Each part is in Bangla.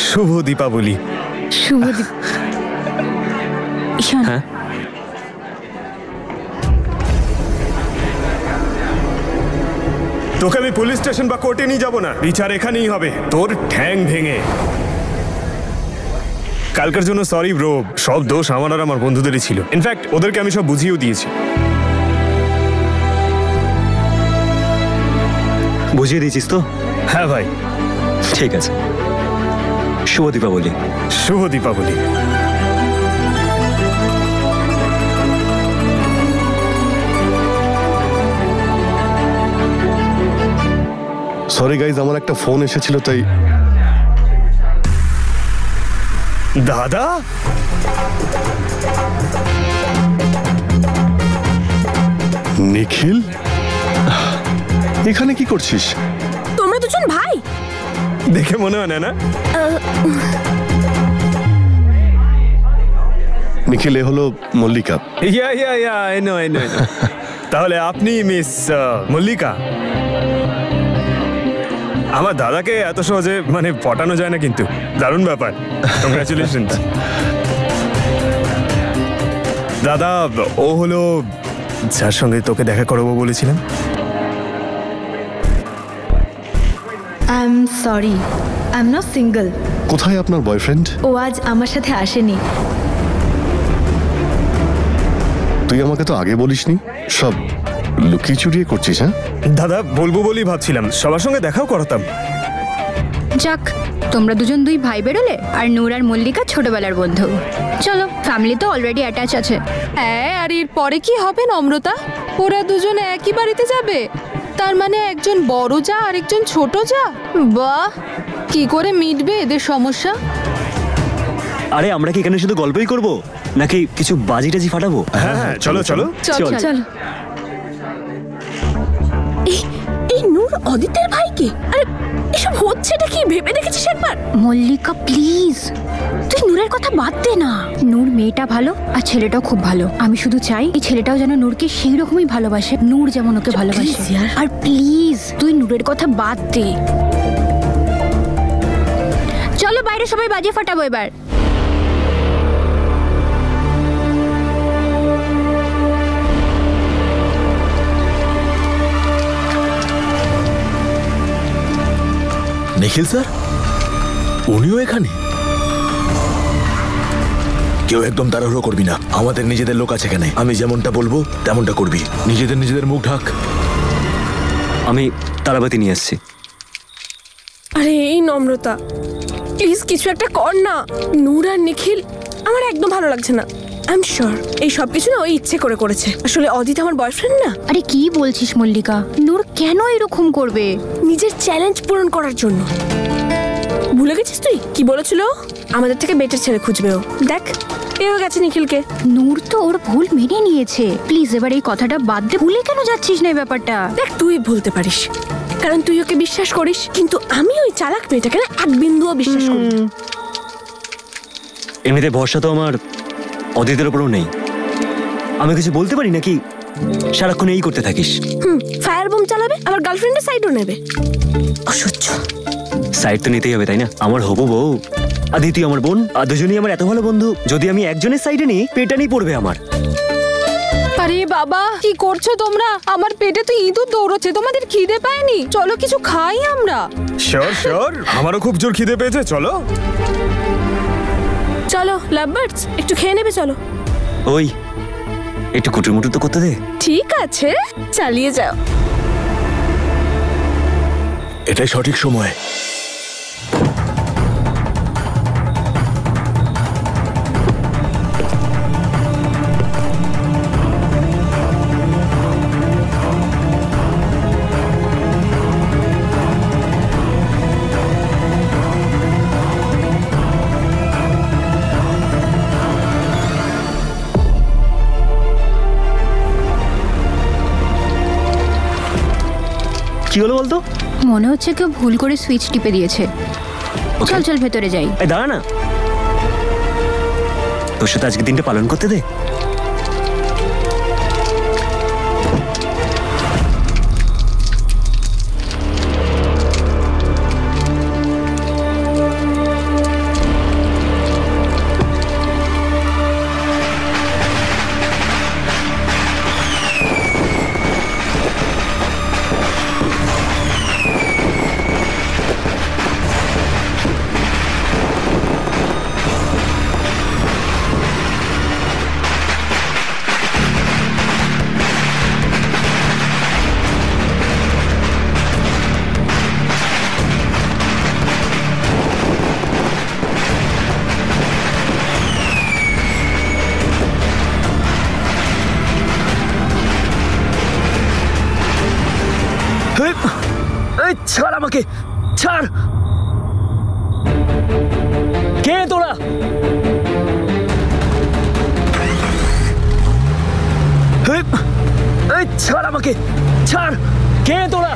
শুভ দীপাবলি। শুভ ঈশান, হ্যাঁ তোকে আমি পুলিশ স্টেশন বা কোর্টে নিয়ে যাবো না, বিচার এখানেই হবে তোর ঠ্যাং ভেঙে। কালকের জন্য সরি ব্রো, সব দোষ আমার আর আমার বন্ধুদেরই ছিল। ইনফ্যাক্ট ওদেরকে আমি সব বুঝিয়েও দিয়েছি। বুঝিয়ে দিয়েছিস তো? হ্যাঁ ভাই। ঠিক আছে, শুভ দীপাবলি। শুভ দীপাবলি। সরি গাইজ, আমার একটা ফোন এসেছিল তাই। দাদা নিখিল, এখানে কি করছিস? তোমরা দুজন ভাই? দেখে মনে হয় না। নিখিল, এ হলো মল্লিকা। I know. তাহলে আপনি মিস মল্লিকা? আমার দাদাকে এত সহজে পটানো যায় না, কিন্তু দারুণ ব্যাপার। কংগ্রাচুলেশনস। দাদা, ও হলো যার সঙ্গে তোকে দেখা করাবো বলেছিলাম। I am sorry, I am not single. কোথায় আপনার বয়ফ্রেন্ড? ও আজ আমার সাথে আসেনি। তুই আমাকে তো আগে বলিসনি, সব লুকিয়ে চুরিয়ে করছিস। হ্যাঁ দাদা, বলবো বলেই ভাবছিলাম, সবার সঙ্গে দেখাও করাতাম। যাক, তোমরা দুজন দুই ভাই বেরোলে, আর নূর আর মল্লিকা ছোটবেলার বন্ধু। চলো, ফ্যামিলি তো অলরেডি অ্যাটাচ আছে। হ্যাঁ, আর এর পরে কি হবে নম্রতা? ওরা দুজনে একই বাড়িতে যাবে, তার মানে একজন বড় যা আর একজন ছোট যা। বাহ, কি করে মিটবে এদের সমস্যা? আরে আমরা কি এখানে শুধু গল্পই করব, নাকি কিছু বাজি টাজি ফাটাবো? হ্যাঁ, চলো। চলো। এই নূর অদিতের ভাইকে? আরে এসব হচ্ছেটা কি ভেবে দেখেছিস একবার? মল্লিকা প্লিজ, তুই নূরের কথা বাদ দে না। নূর মেয়েটা ভালো আর ছেলেটাও খুব ভালো। আমি শুধু চাই এই ছেলেটাও যেন নূরকে সেই রকমই ভালোবাসে, নূর যেমন ওকে ভালোবাসে। আর প্লিজ তুই নূরের কথা বাদ দে। চলো বাইরে সবাই বাজি ফাটাবো এবার। নিখিল স্যার, উনিও এখানে? কেউ একদম তাড়াহুড়ো করবি না, আমাদের নিজেদের লোক আছে এখানে। আমি যেমনটা বলবো তেমনটা করবি। নিজেদের মুখ ঢাক। আমি তারাবাতি নিয়ে আসছি। আরে এই নম্রতা, প্লিজ কিছু একটা কর না। নূর আর নিখিল আমার একদম ভালো লাগছে না। আই এম শিওর এই সব কিছু না ওই ইচ্ছে করে করেছে। আসলে অদিত আমার বয়ফ্রেন্ড না। আরে কি বলছিস মল্লিকা? নূর কেন এরকম করবে? নিজের চ্যালেঞ্জ পূরণ করার জন্য। ভুলে গেছিস তুই কি বলেছিল? আমাদের থেকে বেটার ছেলে খুঁজবে ও। দেখ, পেয়ে গেছে নিখিলকে। নূর তো ওর ভুল মেনে নিয়েছে। প্লিজ এবার এই কথাটা বাদ দে। ভুলে কেন যাচ্ছিস না এই ব্যাপারটা? দেখ, তুই ভুলতে পারিস কারণ তুই ওকে বিশ্বাস করিস, কিন্তু আমি ওই চালাক মেয়েটাকে না এক বিন্দুও বিশ্বাস করি না। এমনিতে ভরসা তো আমার অদিতের উপরও নেই। আমি কিছু বলতে পারি নাকি সারাক্ষণ এই করতে থাকিস? ফায়ার বোম চালাবে, আবার গার্লফ্রেন্ডের সাইডও নেবে। অসহ্য। সাইড তো নিতেই হবে, তাই না? আমার হবু বউ আর দ্বিতীয় আমার বোন, আর দুজনই আমার এত ভালো বন্ধু। যদি আমি একজনের সাইডে নিই, পেটানি পড়বে আমার। আরে বাবা, কি করছো তোমরা? আমার পেটে তো ইঁদুর দৌড়চ্ছে। তোমাদের খিদে পায়নি? চলো কিছু খাই আমরা। শিওর, আমারও খুব জোর খিদে পেয়েছে। চলো চলো লাভবার্ডস, একটু খেয়ে নেবে। চলো। ওই একটু কুটুর মুটুর তো করতে দে। ঠিক আছে, চালিয়ে যাও। এটাই সঠিক সময়। কি হলো বলতো? মনে হচ্ছে কেউ ভুল করে সুইচ টিপে দিয়েছে। চল ভেতরে যাই। এই দাঁড়া না, তোর সাথে আজকে দিনটা পালন করতে দে। ছাড় আমাকে, ছাড়। কে তোরা? এই ছাড় আমাকে, ছাড়। কে তোরা?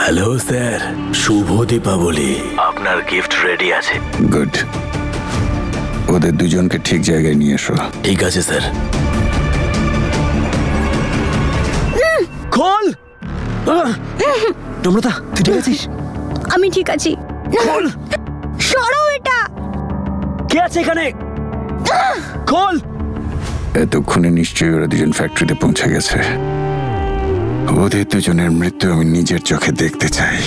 হ্যালো স্যার, শুভ দীপাবলি। আপনার গিফট রেডি আছে। গুড, ওদের দুজনকে ঠিক জায়গায় নিয়ে এসো। ঠিক আছে স্যার। খোল। নম্রতা, তুই ঠিক আছিস? আমি ঠিক আছি। খোল। সরাও এটা। কে আছে এখানে? খোল। এতক্ষণে নিশ্চয়ই ওরা দুজন ফ্যাক্টরিতে পৌঁছে গেছে। ওদের দুজনের মৃত্যু আমি নিজের চোখে দেখতে চাই।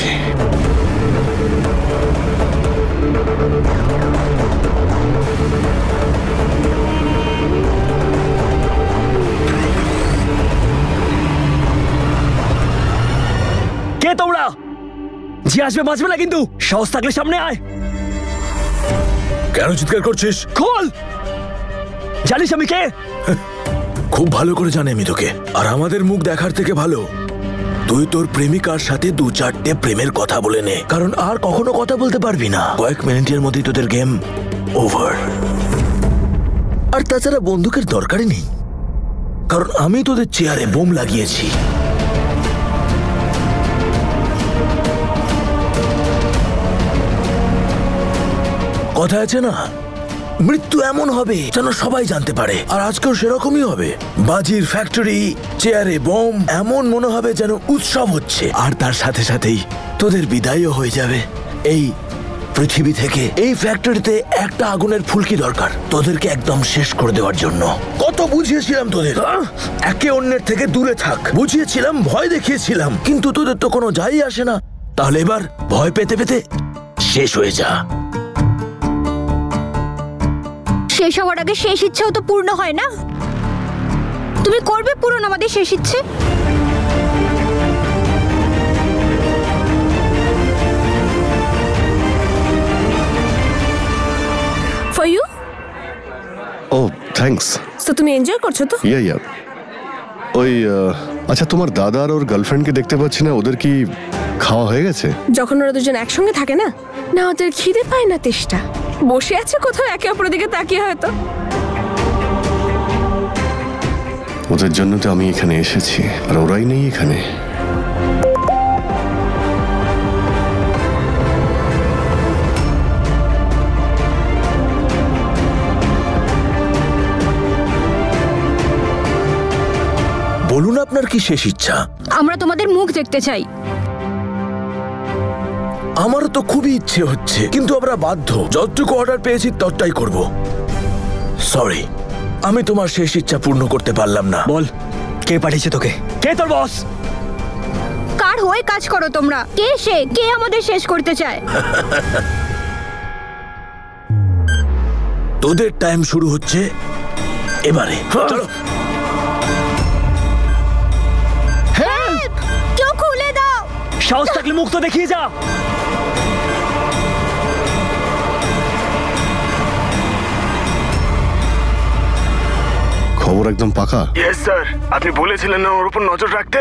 কে তোমরা? যে আসবে বাঁচবে না কিন্তু। সাহস থাকলে সামনে আয়। কেন চিৎকার করছিস? খোল। জানিস আমি কে? খুব ভালো করে জানি আমি তোকে। আর আমাদের মুখ দেখার থেকে ভালো তুই তোর প্রেমিকার সাথে 2-4টে প্রেমের কথা বলে নে, কারণ আর কখনো কথা বলতে পারবি না। কয়েক মিনিটের মধ্যেই তোদের গেম ওভার। আর তাছাড়া বন্দুকের দরকারই নেই, কারণ আমি তোদের চেয়ারে বোম লাগিয়েছি। কথা আছে না, মৃত্যু এমন হবে যেন সবাই জানতে পারে। আর আজকেও সেরকমই হবে। বাজির ফ্যাক্টরি, চেয়ারে বোম, এমন মনে হবে যেন উৎসব হচ্ছে। আর তার সাথে সাথেই তোদের বিদায়ও হয়ে যাবে এই পৃথিবী থেকে। এই ফ্যাক্টরিতে একটা আগুনের ফুলকি দরকার তোদেরকে একদম শেষ করে দেওয়ার জন্য। কত বুঝিয়েছিলাম তোদের, একে অন্যের থেকে দূরে থাক। বুঝিয়েছিলাম, ভয় দেখিয়েছিলাম, কিন্তু তোদের তো কোনো যাই আসে না। তাহলে এবার ভয় পেতে পেতে শেষ হয়ে যা। শেষ হওয়ার আগে শেষ ইচ্ছেও তো পূর্ণ হয় না। তুমি করবে পূরণ আমাদের শেষ ইচ্ছে? For you. Oh thanks. তো তুমি এনজয় করছো তো? ইয়া ওই আচ্ছা, তোমার দাদা আর ওর গার্লফ্রেন্ডকে দেখতে পাচ্ছি না। ওদের কি খাওয়া হয়ে গেছে? যখন ওরা দুজন একসঙ্গে থাকে না, না ওদের খিদে পায় না তেষ্টা। বসে আছে কোথাও একে অপরের দিকে তাকিয়ে হয়তো। ওদের জন্য তো আমি এখানে এসেছি, আর ওরাই নেই এখানে। বলুন আপনার কি শেষ ইচ্ছা? আমরা তোমাদের মুখ দেখতে চাই। আমারও তো খুবই ইচ্ছে হচ্ছে, কিন্তু আমরা বাধ্য। যতটুকু অর্ডার পেয়েছি ততটাই করব। সরি, আমি তোমার শেষ ইচ্ছা পূর্ণ করতে পারলাম না। বল, কে পাঠিয়েছে তোকে? কে তোর বস? কার হয়ে কাজ করো তোমরা? কে সে? কে আমাদের শেষ করতে চায়? তোদের টাইম শুরু হচ্ছে এবারে। চলো। কেউ খুলে দাও। সাহস থাকলে মুখ তো দেখিয়ে যা। খবর একদম পাকা? ইয়েস স্যার, আপনি বলেছিলেন না ওর উপর নজর রাখতে।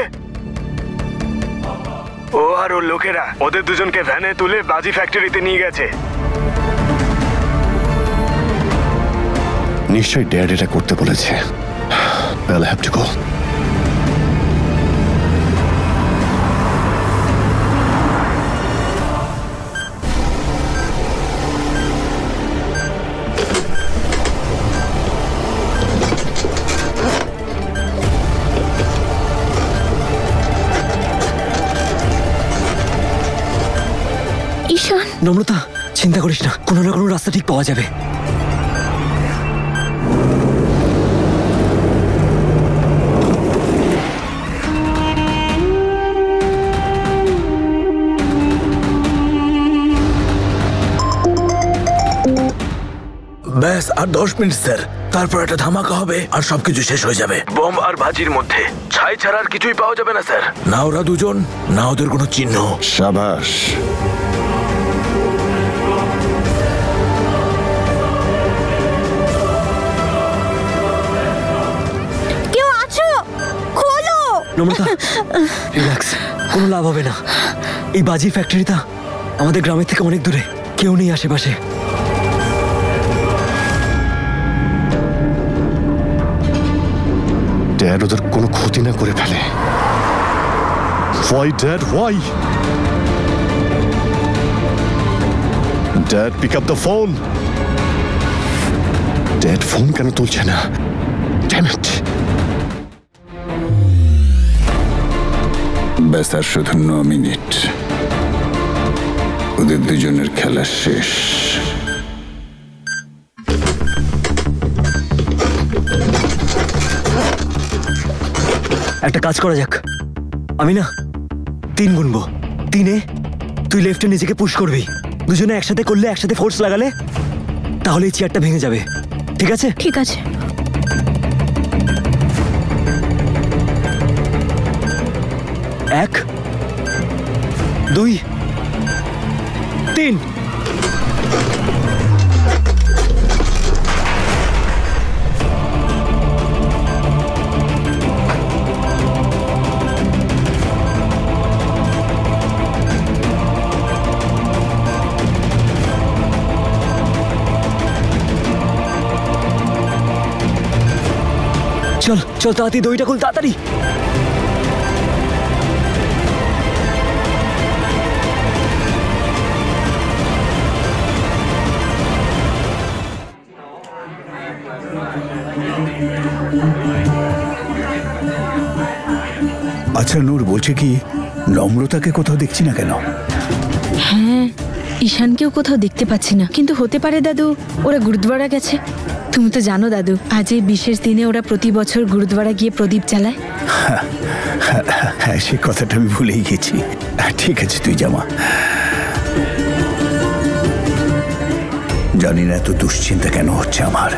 ও আর ওর লোকেরা ওদের দুজনকে ভ্যানে তুলে বাজি ফ্যাক্টরিতে নিয়ে গেছে। নিশ্চয়ই ড্যাড এটা করতে বলেছে। I'll have to go. ঈশান, নম্রতা, চিন্তা করিস না, কোনো না কোনো রাস্তা ঠিক পাওয়া যাবে। ব্যাস আর 10 মিনিট স্যার, তারপর একটা ধামাকা হবে আর সবকিছু শেষ হয়ে যাবে। বোম আর বাজির মধ্যে ছাই ছাড়া আর কিছুই পাওয়া যাবে না স্যার। না ওরা দুজন, না ওদের কোনো চিহ্ন। সাবাস। কেউ আছো? খোলো। নম্রতা, রিল্যাক্স, কোনো লাভ হবে না। এই বাজির ফ্যাক্টরিটা আমাদের গ্রামের থেকে অনেক দূরে, কেউ নেই আশেপাশে। ড্যাড ওদের কোনো ক্ষতি না করে ফেলে। Why, Dad? Why? Dad, pick up the phone. Dad, phone কেন তুলছে না? Damn it. ব্যাস আর শুধু 9 মিনিট, ওদের দুজনের খেলা শেষ। একটা কাজ করা যাক, আমি না 3 গুনবো। 3-এ তুই লেফটে নিজেকে পুশ করবি। দুজনে একসাথে করলে, একসাথে ফোর্স লাগালে, তাহলে এই চেয়ারটা ভেঙে যাবে। ঠিক আছে? ঠিক আছে। 1, 2, 3। চল চল, তাড়াতাড়ি দইটা খুল, তাড়াতাড়ি। আচ্ছা নূর, বলছে কি নম্রতাকে কোথাও দেখছি না কেন? হ্যাঁ, ঈশানকেও কোথাও দেখতে পাচ্ছি না, কিন্তু হতে পারে দাদু ওরা গুরুদ্বারা গেছে। তুমি তো জানো দাদু, আজ এই বিশেষ দিনে ওরা প্রতি বছর গুরুদ্বারা গিয়ে প্রদীপ জ্বালায়। হ্যাঁ, সে কথাটা আমি ভুলেই গেছি। ঠিক আছে, তুই জামা। জানি না এত দুশ্চিন্তা কেন হচ্ছে আমার।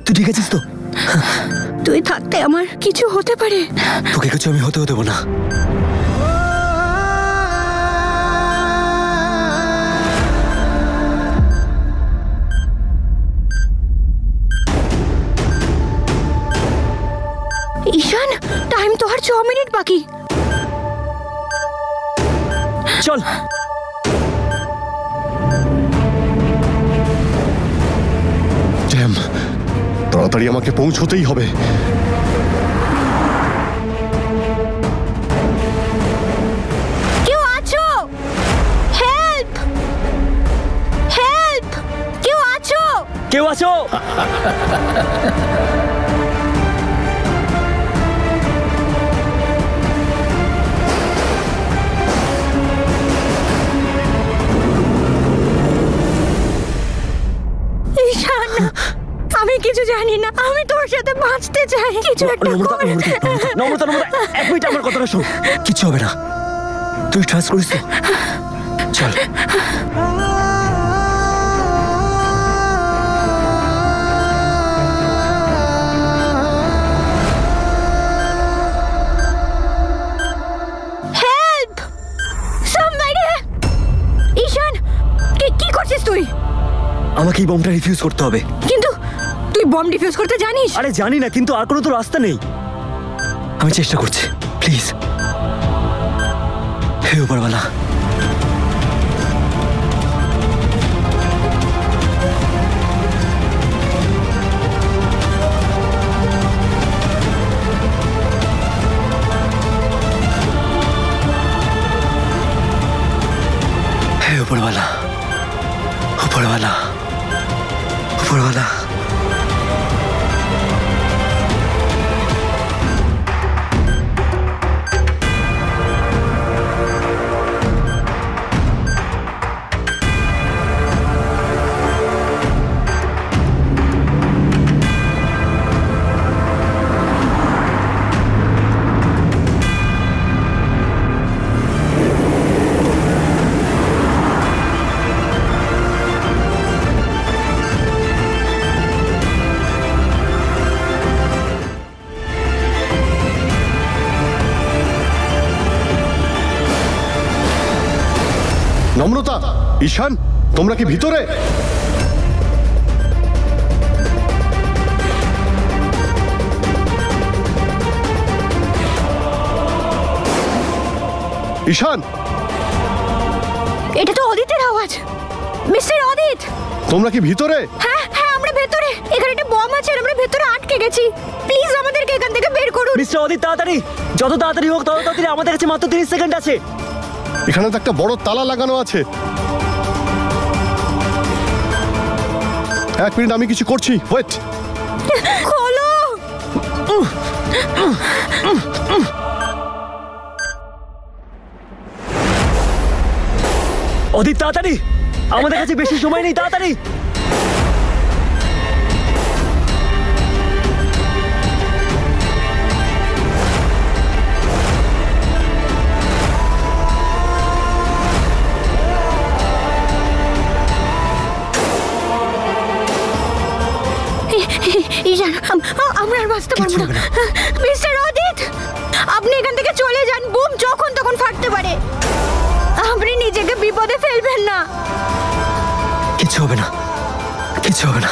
তুই ঠিক আছিস তো? তুই থাকতে আমার কিছু হতে পারে। তোকে কিছু আমি হতে দেবো না। ঈশান, টাইম তো আর 6 মিনিট বাকি। চল। Damn, তাড়াতাড়ি আমাকে পৌঁছতেই হবে। কেউ আছো? হেল্প! হেল্প! কেউ আছো? কেউ আছো? ঈশান, আমি কিছু জানি না, আমি তোর সাথে বাঁচতে চাই। কিছু একটা নম্রতা, কর। নম্রতা, নম্রতা, 1 মিনিট আমার কথাটা শোন। কিচ্ছু হবে না, তুই ট্রাস্ট করিস তো? চল। হেল্প! সামবাডি! ঈশান, কি করছিস তুই? আমাকে এই বমটা রিফিউজ করতে হবে। কিন্তু তুই বম ডিফিউজ করতে জানিস? আরে জানি না, কিন্তু আর কোনো তো রাস্তা নেই। আমি চেষ্টা করছি, প্লিজ। হে উপরওয়ালা, হে উপরওয়ালা, উপরওয়ালা, উপরওয়ালা। ঈশান, তোমরা কি ভিতরে? ঈশান, এটা তো অদিতের আওয়াজ। মিস্টার অদিত, তোমরা কি ভিতরে? হ্যাঁ হ্যাঁ, আমরা ভেতরে। এখানে একটা বম আছে আর আমরা ভেতরে আটকে গেছি। প্লিজ আমাদেরকে এখান থেকে বের করুন। মিস্টার অদিত, তাড়াতাড়ি, যত তাড়াতাড়ি হোক তত তাড়াতাড়ি। আমাদের কাছে মাত্র 30 সেকেন্ড আছে। এখানে তো একটা বড় তালা লাগানো আছে। 1 মিনিট, আমি কিছু করছি। ওয়েট। খোলো। অদিত, তাড়াতাড়ি, আমাদের কাছে বেশি সময় নেই, তাড়াতাড়ি। ঈশান, আমরা আর বাঁচতে পারবো না। মিস্টার অদিত, আপনি এখান থেকে চলে যান। বুম যখন তখন ফাটতে পারে। আপনি নিজেকে বিপদে ফেলবেন না। কিচ্ছু হবে না, কিচ্ছু হবে না।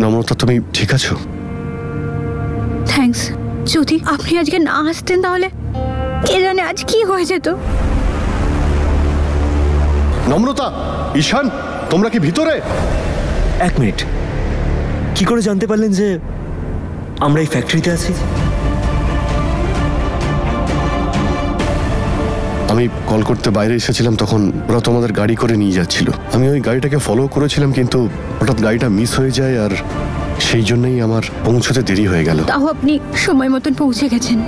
নম্রতা, তুমি ঠিক আছো? থ্যাঙ্কস। যদি আপনি আজকে না আসতেন তাহলে কে জানে আজ কি হয়ে যেত। নম্রতা, ঈশান, তোমরা কি ভিতরে? 1 মিনিট, কি করে জানতে পারলেন যে আমরা এই ফ্যাক্টরিতে আছি? আমি কল করতে বাইরে এসেছিলাম, তখন ওরা তোমাদের গাড়ি করে নিয়ে যাচ্ছিল। আমি ওই গাড়িটাকে ফলো করেছিলাম, কিন্তু হঠাৎ গাড়িটা মিস হয়ে যায় আর সেই জন্যই আমার পৌঁছতে দেরি হয়ে গেল। তাও আপনি সময় মতন পৌঁছে গেছেন।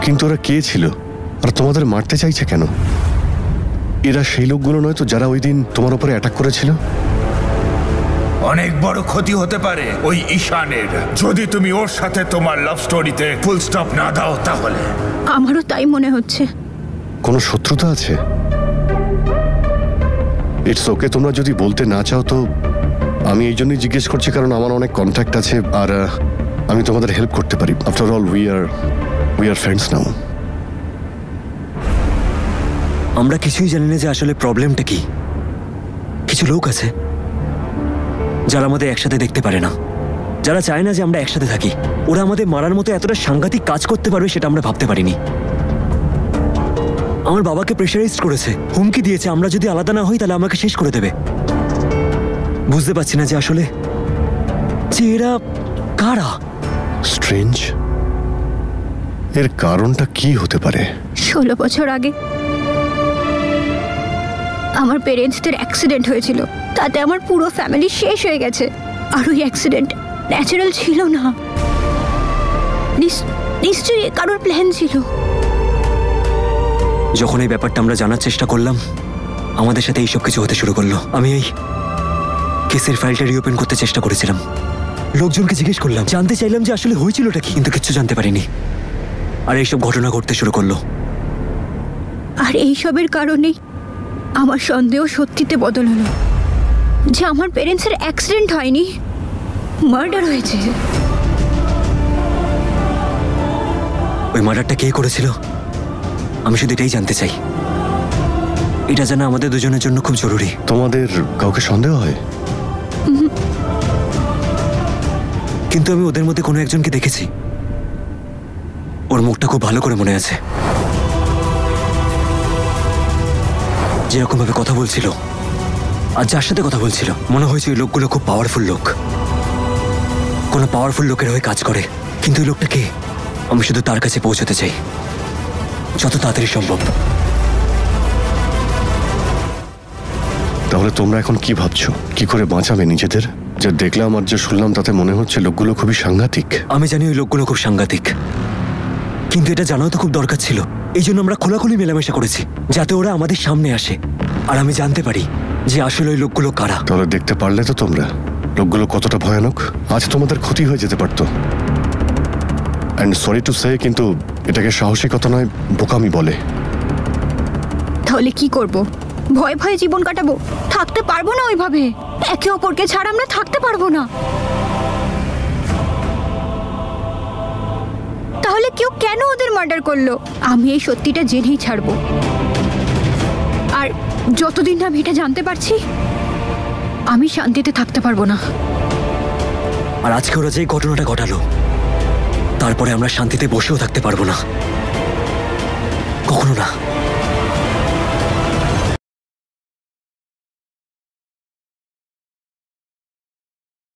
কিন্তু ওরা কে ছিল আর তোমাদের মারতে চাইছে কেন? এরা সেই লোকগুলো নয় তো যারা ওই দিন তোমার উপরে অ্যাটাক করেছিল? অনেক বড় ক্ষতি হতে পারে ওই ঈশানের, যদি তুমি ওর সাথে তোমার লাভ স্টোরিতে ফুল স্টপ না দাও তাহলে। আমারও তাই মনে হচ্ছে। কোনো শত্রুতা আছে? ইটস ওকে, তোমরা যদি বলতে না চাও তো আমি এই জন্যই জিজ্ঞেস করছি, কারণ আমার অনেক কন্ট্যাক্ট আছে আর আমি তোমাদের হেল্প করতে পারি। After all we are friends নাও। আমরা কিছুই জানি না যে আসলে প্রবলেমটা কি। কিছু লোক আছে যারা আমাদের একসাথে দেখতে পারে না, যারা চায় না যে আমরা একসাথে থাকি। ওরা আমাদের মারার মতো এতটা সাংঘাতিক কাজ করতে পারবে সেটা আমরা ভাবতে পারিনি। আমার বাবাকে প্রেশারাইজড করেছে, হুমকি দিয়েছে আমরা যদি আলাদা না হই তাহলে আমাকে শেষ করে দেবে। বুঝতে পারছি না যে আসলে যে এরা কারা। স্ট্রেঞ্জ, এর কারণটা কি হতে পারে? 16 বছর আগে আমার পেরেন্টসদের অ্যাক্সিডেন্ট হয়েছিল, তাতে আমার পুরো ফ্যামিলি শেষ হয়ে গেছে। আর ওই অ্যাক্সিডেন্ট ন্যাচারাল ছিল না, নিশ্চয়ই কারোর প্ল্যান ছিল। যখন এই ব্যাপারটা আমরা জানার চেষ্টা করলাম আমাদের সাথে এইসব কিছু হতে শুরু করলো। আমি এই কেসের ফাইলটা রিওপেন করতে চেষ্টা করেছিলাম, লোকজনকে জিজ্ঞেস করলাম, জানতে চাইলাম যে আসলে হয়েছিলটা কি, কিন্তু কিচ্ছু জানতে পারিনি। আর এইসব ঘটনা ঘটতে শুরু করলো। আর এইসবের কারণেই আমার সন্দেহ সত্যিতে বদল হলো যে আমার পেরেন্টসের অ্যাক্সিডেন্ট হয়নি, মার্ডার হয়েছে। ওই মার্ডারটা কে করেছিল আমি শুধু এটাই জানতে চাই। এটা জানা আমাদের দুজনের জন্য খুব জরুরি। তোমাদের কাউকে সন্দেহ হয়? কিন্তু আমি ওদের মধ্যে কোনো একজনকে দেখেছি, ওর মুখটা খুব ভালো করে মনে আছে। যেরকম ভাবে কথা বলছিল আর যার সাথে কথা বলছিল মনে হয়েছে ওই লোকগুলো খুব পাওয়ারফুল লোক, কোনো পাওয়ারফুল লোকের হয়ে কাজ করে। কিন্তু ওই লোকটা কে আমি শুধু তার কাছে পৌঁছতে চাই যত তাড়াতাড়ি সম্ভব। তাহলে তোমরা এখন কি ভাবছো? কি করে বাঁচাবে নিজেদের? যে দেখলাম আর যে শুনলাম তাতে মনে হচ্ছে লোকগুলো খুবই সাংঘাতিক। আমি জানি ওই লোকগুলো খুব সাংঘাতিক, কিন্তু এটা জানাও তো খুব দরকার ছিল। এই জন্য আমরা খোলাখুলি মেলামেশা করেছি, যাতে ওরা আমাদের সামনে আসে আর আমি জানতে পারি যে আসলে ওই লোকগুলো কারা। তাহলে দেখতে পারলে তো তোমরা লোকগুলো কতটা ভয়ানক। আজ তোমাদের ক্ষতি হয়ে যেতে পারতো। অ্যান্ড সরি টু সে, কিন্তু এটাকে সাহসিকতা নয়, বোকামি বলে। তাহলে কি করব? ভয়ে ভয়ে জীবন কাটাবো? থাকতে পারবো না ওইভাবে। একে অপরকে ছাড়া আমরা থাকতে পারবো না। তাহলে কেউ কেন ওদের মার্ডার করলো? আমি এই সত্যিটা জেনেই ছাড়বো। আর যতদিন না আমি এটা জানতে পারছি, আমি শান্তিতে থাকতে পারবো না। আর আজকে ওরা যে ঘটনাটা ঘটালো, তারপরে আমরা শান্তিতে বসেও থাকতে পারবো না, কখনো না।